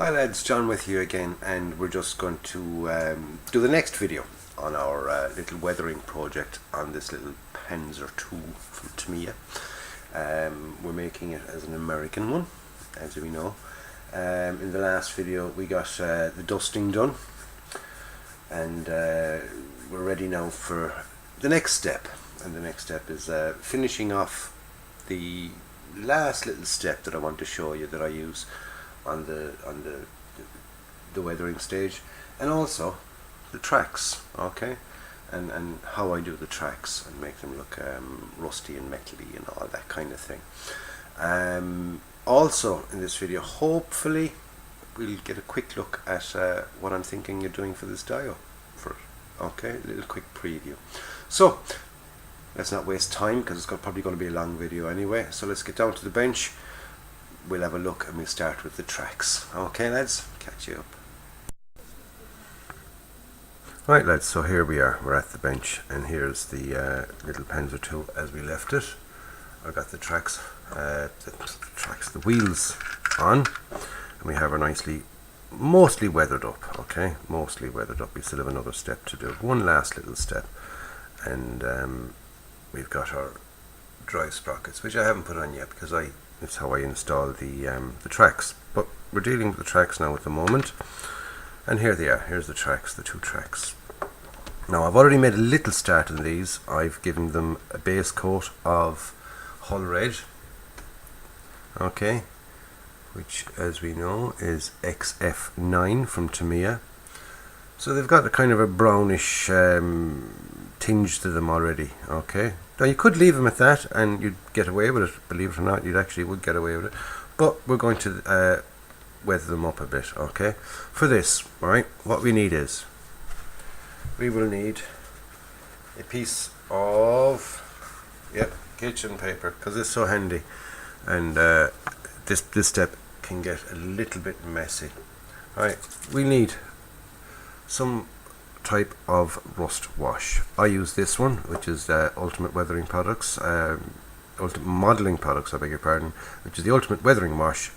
Hi lads, John with you again, and we're just going to do the next video on our little weathering project on this little Panzer II from Tamiya. We're making it as an American one, as we know. In the last video we got the dusting done, and we're ready now for the next step. And the next step is finishing off the last little step that I want to show you that I use on the weathering stage, and also the tracks, okay, and how I do the tracks and make them look rusty and metally and all that kind of thing. Also in this video, hopefully we'll get a quick look at what I'm thinking of doing for this dial for it. Okay, a little quick preview. So let's not waste time, because it's probably going to be a long video anyway. So let's get down to the bench, we'll have a look, and we'll start with the tracks. Okay lads, catch you up. Right lads, so here we are, we're at the bench, and here's the little Panzer II as we left it. I've got the tracks, the wheels on, and we have her nicely, mostly weathered up, okay, mostly weathered up. We still have another step to do, one last little step, and we've got our drive sprockets, which I haven't put on yet because it's how I install the tracks. But we're dealing with the tracks now at the moment, and here they are. Here's the tracks, the two tracks. Now I've already made a little start on these. I've given them a base coat of hull red, okay, which as we know is XF9 from Tamiya. So they've got a kind of a brownish tinge to them already, okay. Now you could leave them at that and you'd get away with it, believe it or not, you actually would get away with it. But we're going to weather them up a bit, okay. For this, alright, what we need is, we will need a piece of, kitchen paper, because it's so handy, and this step can get a little bit messy. Alright, we need some type of rust wash. I use this one, which is Ultimate Weathering Products, Ultimate Modeling Products, I beg your pardon, which is the Ultimate Weathering Wash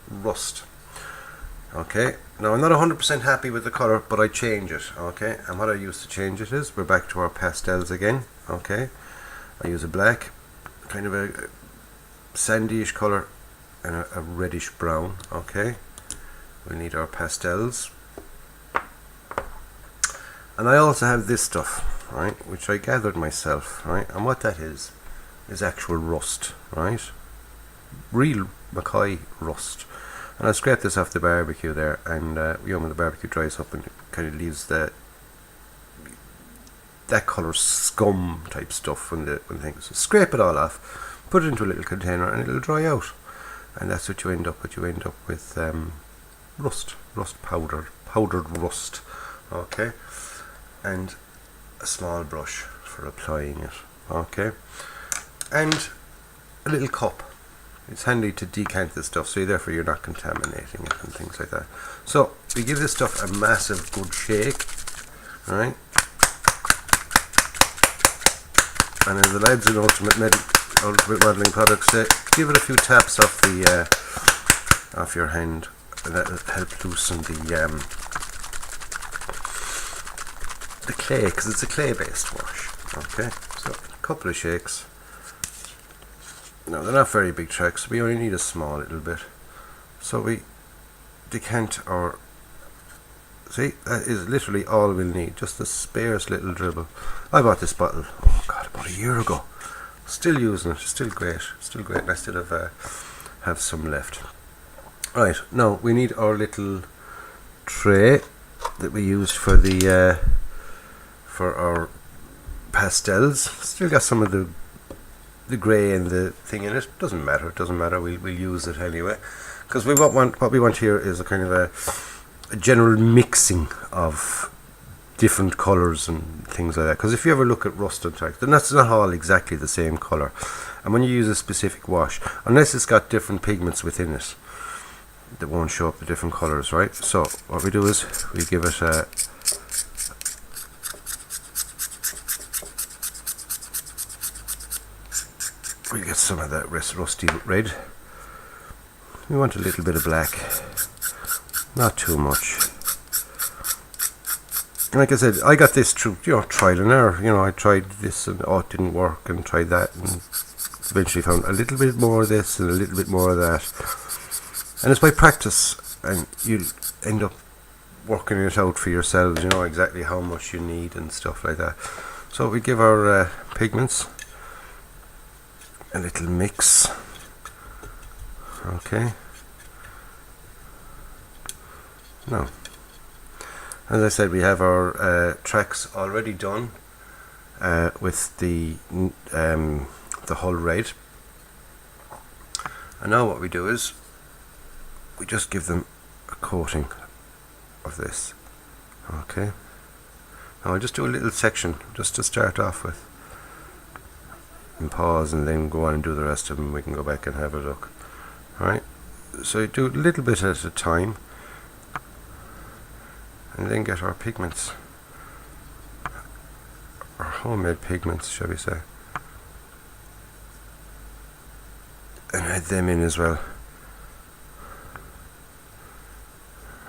Rust. Okay, now I'm not 100% happy with the colour, but I change it, okay, and what I use to change it is, we're back to our pastels again, okay. I use a black, kind of a sandyish colour, and a reddish brown, okay. We need our pastels. And I also have this stuff, right, which I gathered myself, right, and what that is actual rust, right, real Mackay rust. And I scraped this off the barbecue there, and when the barbecue dries up and it kind of leaves that colour scum type stuff when the things. So scrape it all off, put it into a little container, and it'll dry out, and that's what you end up with. You end up with rust powdered rust, okay. And a small brush for applying it, okay, and a little cup. It's handy to decant this stuff, so therefore you're not contaminating it and things like that. So we give this stuff a massive good shake, alright, and as the lads in Ultimate Modeling Products say, give it a few taps off the off your hand, and that'll help loosen the clay, because it's a clay based wash, okay. So a couple of shakes. Now they're not very big tracks, we only need a small little bit, so we decant our, see, that is literally all we'll need, just the sparse little dribble. I bought this bottle, oh god, about a year ago, still using it, still great, and I still have some left. Right, now we need our little tray that we used for the for our pastels. Still got some of the grey and the thing in it. Doesn't matter, we'll use it anyway, because what we want here is a kind of a general mixing of different colours and things like that, because if you ever look at rust on tracks, then that's not all exactly the same colour, and when you use a specific wash, unless it's got different pigments within it that won't show up the different colours, right. So what we do is we give it a we get some of that rusty red. We want a little bit of black, not too much. Like I said, I got this through, trial and error. I tried this and it didn't work, and tried that, and eventually found a little bit more of this and a little bit more of that. And it's by practice, and you end up working it out for yourselves. You know exactly how much you need and stuff like that. So we give our pigments a little mix. Okay. Now, as I said, we have our tracks already done with the hull red. And now what we do is we just give them a coating of this. Okay. Now I'll just do a little section just to start off with, and pause, and then go on and do the rest of them. We can go back and have a look. Alright, so you do a little bit at a time, and then get our pigments, our homemade pigments, shall we say, and add them in as well.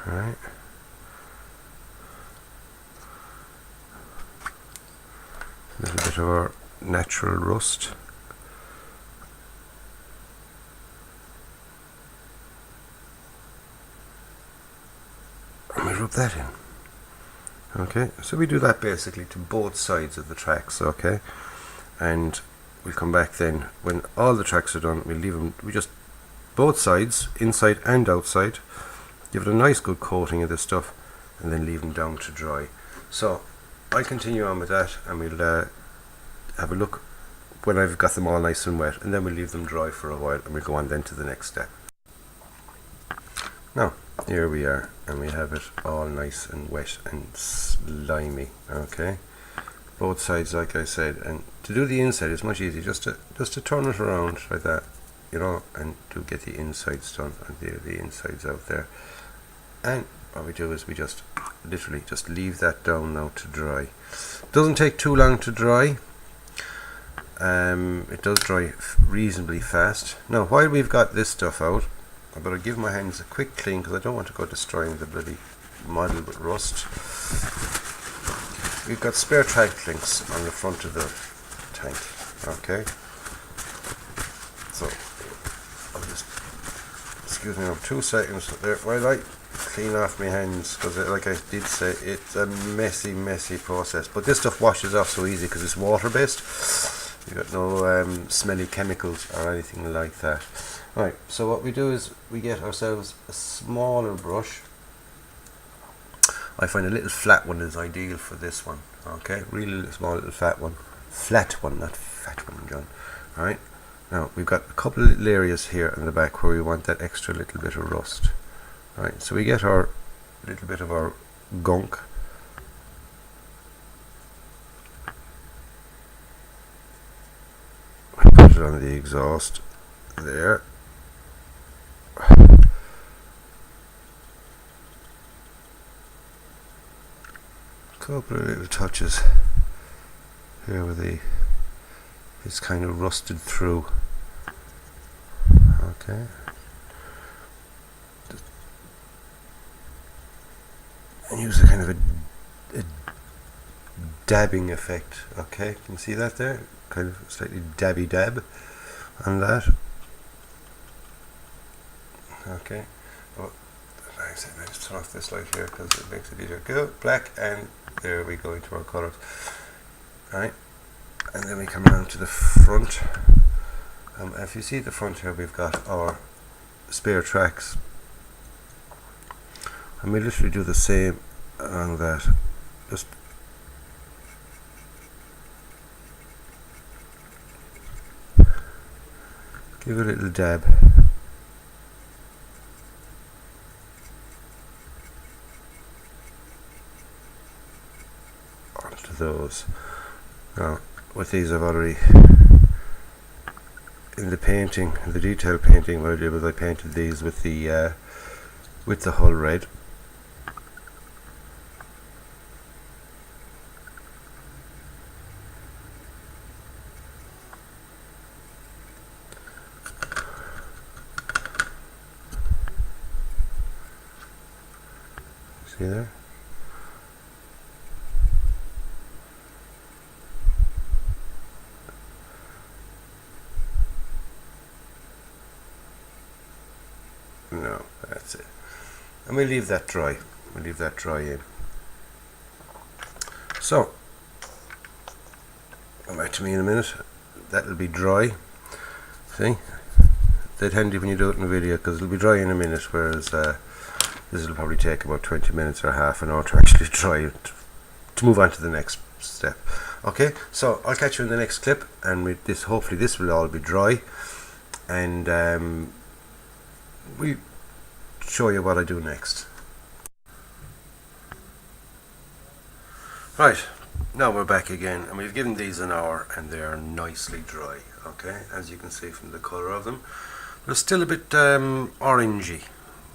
Alright. A little bit of our natural rust. And we rub that in. Okay, so we do that basically to both sides of the tracks, okay? And we'll come back then when all the tracks are done. We'll leave them, we just, both sides, inside and outside, give it a nice good coating of this stuff, and then leave them down to dry. So I'll continue on with that, and we'll have a look when I've got them all nice and wet, and then we'll leave them dry for a while, and we'll go on then to the next step. Now, here we are, and we have it all nice and wet and slimy. Okay, both sides, like I said, and to do the inside is much easier. Just to turn it around like that, and to get the insides done, and the insides out there. And what we do is we just literally just leave that down now to dry. Doesn't take too long to dry. It does dry reasonably fast. Now, while we've got this stuff out, I better give my hands a quick clean, because I don't want to go destroying the bloody model with rust. We've got spare track links on the front of the tank. Okay, so I'll just, excuse me, 2 seconds there while I clean off my hands, because like I did say, it's a messy process, but this stuff washes off so easy because it's water based. You've got no smelly chemicals or anything like that. Right, so what we do is we get ourselves a smaller brush. I find a little flat one is ideal for this one. Okay, really small little flat one, not fat one, John. Alright, now we've got a couple of little areas here in the back where we want that extra little bit of rust. Right, so we get our little bit of our gunk, put it on the exhaust there. Couple of little touches here where it's kind of rusted through. Okay. And use a kind of a dabbing effect. Okay, can you see that there? Kind of slightly dabby dab on that. Okay. Oh, I said I just turn off this light here because it makes it easier. Go black, and there we go into our colours. Alright, and then we come around to the front. If you see at the front here, we've got our spare tracks, and we literally do the same on that. Just give it a little dab onto those. Now, with these, I've already, in the painting, the detail painting, what I did was I painted these with the hull red. See there? No, that's it. And we'll leave that dry. We'll leave that dry in. So, come back to me in a minute. That'll be dry. See? Dead handy when you do it in a video, because it'll be dry in a minute, whereas this will probably take about 20 minutes or half an hour to actually dry it, to move on to the next step. Okay, so I'll catch you in the next clip, and with this, hopefully this will all be dry, and we show you what I do next. Right, now we're back again, and we've given these an hour, and they are nicely dry. Okay, as you can see from the colour of them, they're still a bit orangey,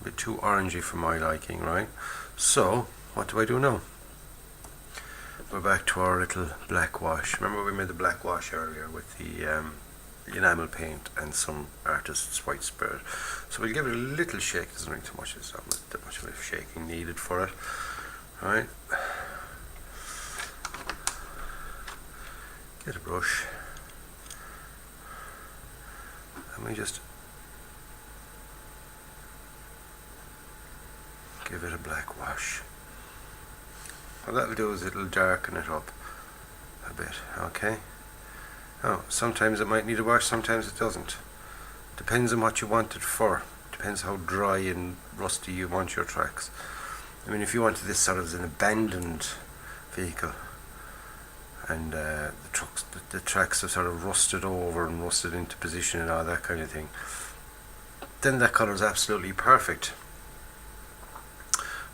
a bit too orangey for my liking, right? So what do I do now? We're back to our little black wash. Remember we made the black wash earlier with the enamel paint and some artist's white spirit. So we'll give it a little shake. There's not too much, there's not that much of a shaking needed for it. Alright. Get a brush. And we just give it a black wash. What that'll do is it'll darken it up a bit, okay? Now, sometimes it might need a wash, sometimes it doesn't. Depends on what you want it for. Depends how dry and rusty you want your tracks. I mean, if you wanted this sort of as an abandoned vehicle, and the tracks are sort of rusted over and rusted into position and all that kind of thing, then that colour is absolutely perfect.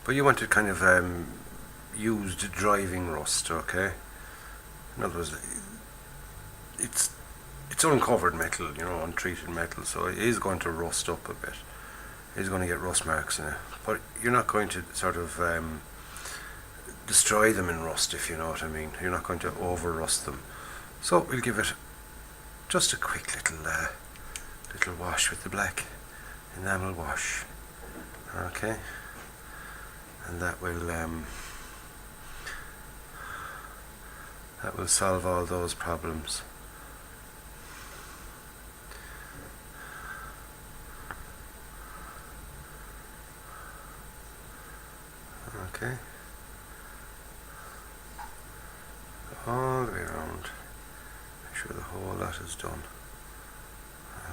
But you want it kind of used driving rust, okay? In other words, it's uncovered metal, you know, untreated metal, so it is going to rust up a bit. It is going to get rust marks in it, but you're not going to sort of destroy them in rust, if you know what I mean. You're not going to over rust them. So we'll give it just a quick little wash with the black enamel wash, okay? And that will solve all those problems. Okay, all the way around. Make sure the whole lot is done.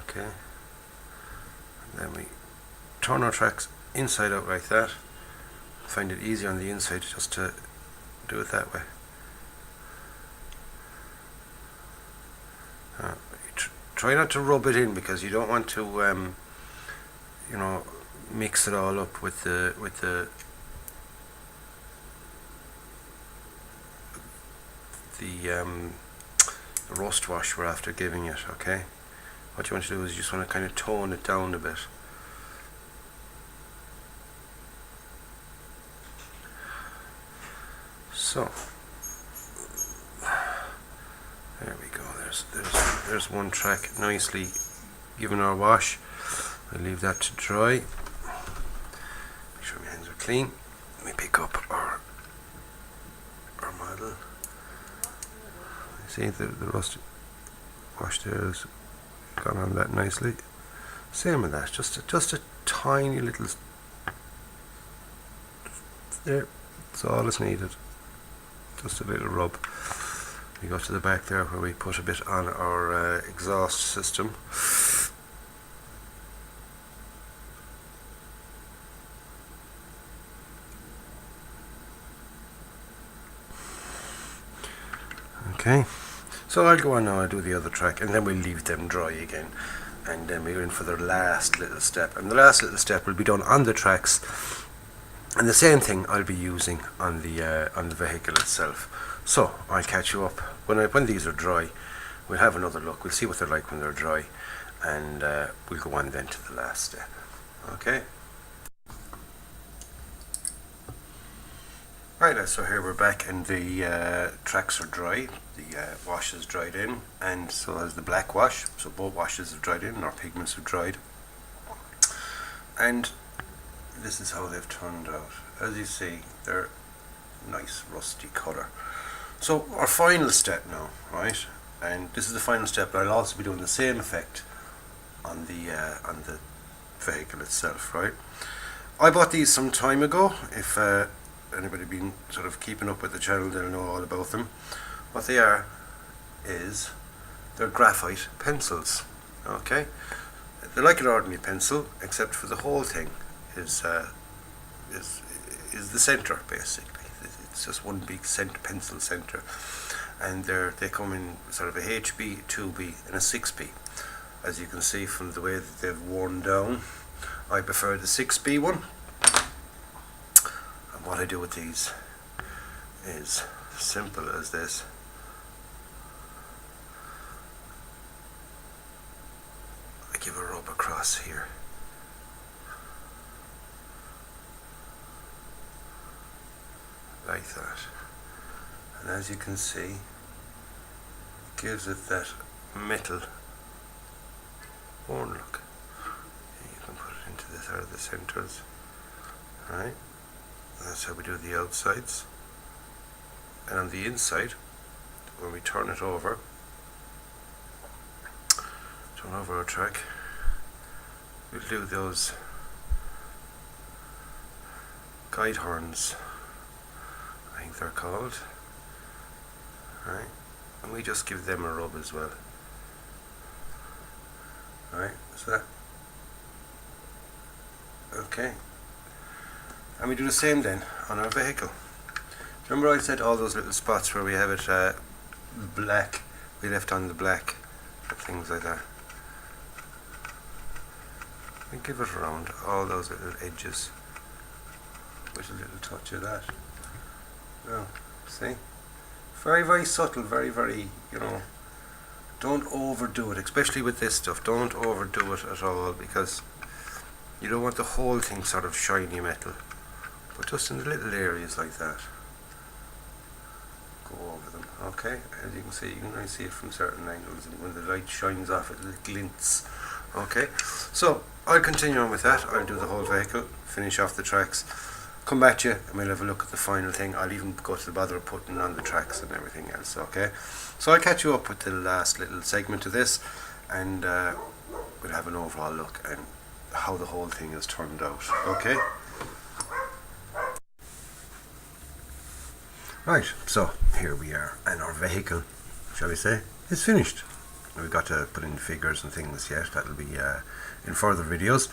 Okay, and then we turn our tracks inside out like that. Find it easier on the inside just to do it that way. Try not to rub it in, because you don't want to you know, mix it all up with the rust wash we're after giving it, okay? What you want to do is you just want to kind of tone it down a bit. So there we go. There's one track nicely given our wash. I'll leave that to dry. Make sure my hands are clean. Let me pick up our model. See the rust wash there has gone on that nicely. Same with that. Just a tiny little there. That's all it's needed. Just a little rub. We go to the back there where we put a bit on our exhaust system. Okay, so I'll go on now and do the other track, and then we'll leave them dry again, and then we're in for the last little step, and the last little step will be done on the tracks, and the same thing I'll be using on the vehicle itself. So I'll catch you up when these are dry. We'll have another look. We'll see what they're like when they're dry, and we'll go on then to the last step. Okay. Right, so here we're back, and the tracks are dry. The wash is dried in, and so has the black wash. So both washes have dried in, and our pigments have dried. And this is how they've turned out. As you see, they're nice rusty colour. So our final step now, right? And this is the final step, but I'll also be doing the same effect on the vehicle itself, right? I bought these some time ago. If anybody been sort of keeping up with the channel, they'll know all about them. What they are is they're graphite pencils. Okay, they're like an ordinary pencil, except for the whole thing is the center basically. It's just one big pencil center, and they come in sort of a HB, 2B, and a 6B. As you can see from the way that they've worn down, I prefer the 6B one. And what I do with these is simple as this. I give a rub across here. Like that. And as you can see, it gives it that metal worn look. You can put it into this out of the centers. Right? That's how we do the outsides. And on the inside, when we turn it over our track, we'll do those guide horns, I think they're called. Right? And we just give them a rub as well. Right, so that, okay, and we do the same then on our vehicle. Remember I said all those little spots where we have it black, we left on the black, things like that. We give it around all those little edges with a little touch of that. Now, see, very, very subtle, very, very, you know. Don't overdo it, especially with this stuff. Don't overdo it at all, because you don't want the whole thing sort of shiny metal, but just in the little areas like that, go over them. Okay, as you can see, you can only see it from certain angles, and when the light shines off it glints. Okay, so I'll continue on with that. I'll do the whole vehicle, finish off the tracks, come back to you, and we'll have a look at the final thing. I'll even go to the bother of putting on the tracks and everything else. Okay, so I'll catch you up with the last little segment of this, and we'll have an overall look and how the whole thing has turned out. Okay, right, so here we are, and our vehicle, shall we say, is finished. We've got to put in figures and things yet. That'll be in further videos.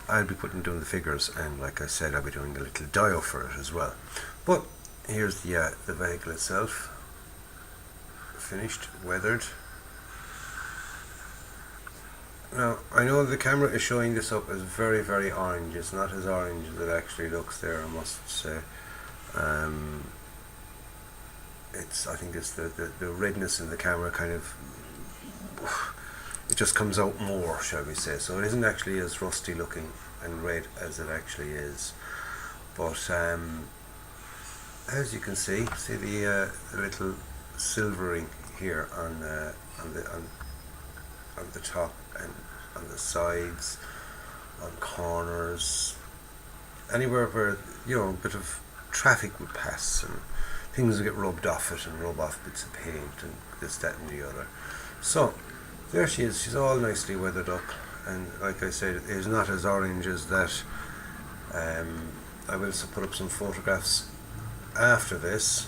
I'll be doing the figures, and like I said, I'll be doing a little dio for it as well. But here's the vehicle itself, finished, weathered. Now I know the camera is showing this up as very, very orange. It's not as orange as it actually looks there, I must say. I think it's the redness in the camera kind of, it just comes out more, shall we say. So it isn't actually as rusty looking and red as it actually is. But as you can see the little silvering here on the top and on the sides, on corners, anywhere where, you know, a bit of traffic would pass and things would get rubbed off it and rub off bits of paint and this, that and the other. So there she is. She's all nicely weathered up, and like I said, it is not as orange as that. I will put up some photographs after this,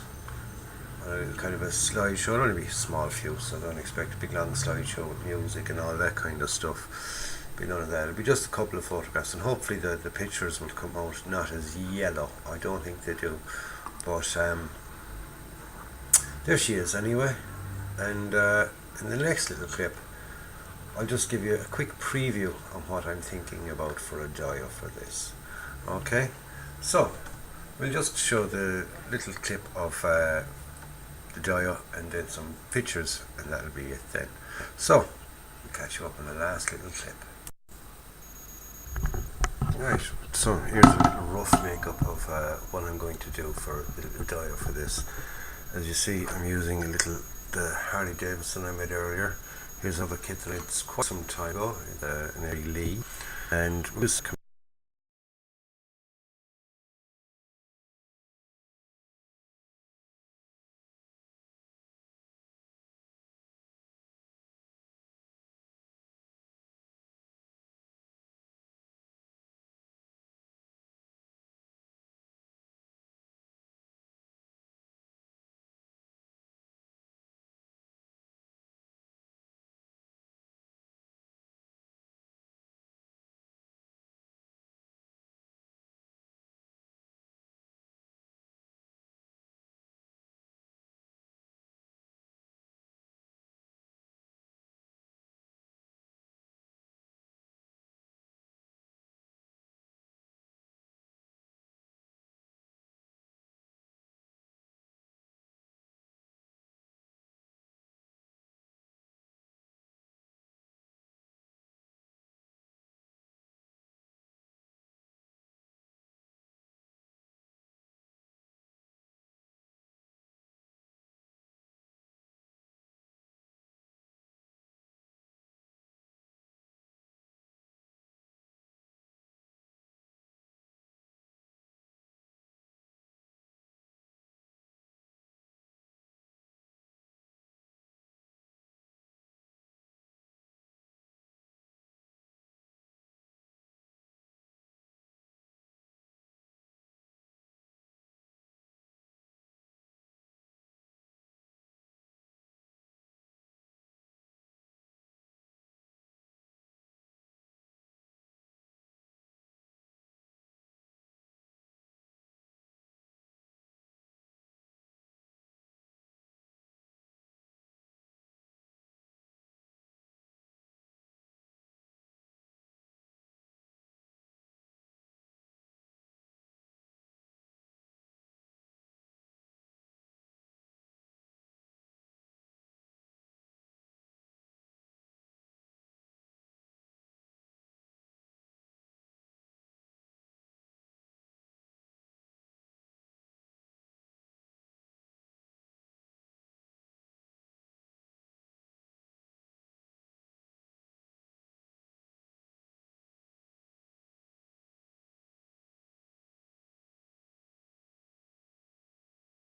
kind of a slideshow. It'll only be a small few, so don't expect a big long slideshow with music and all that kind of stuff. Be none of that. It'll be just a couple of photographs, and hopefully the pictures will come out not as yellow. I don't think they do, but there she is anyway. And in the next little clip, I'll just give you a quick preview on what I'm thinking about for a dio for this. Okay, so we'll just show the little clip of the dio and then some pictures, and that'll be it then. So we'll catch you up on the last little clip. Right, so here's a little rough makeup of what I'm going to do for the little dio for this. As you see, I'm using the Harley Davidson I made earlier. Here's another kit that it's quite some time ago, an Lee, and this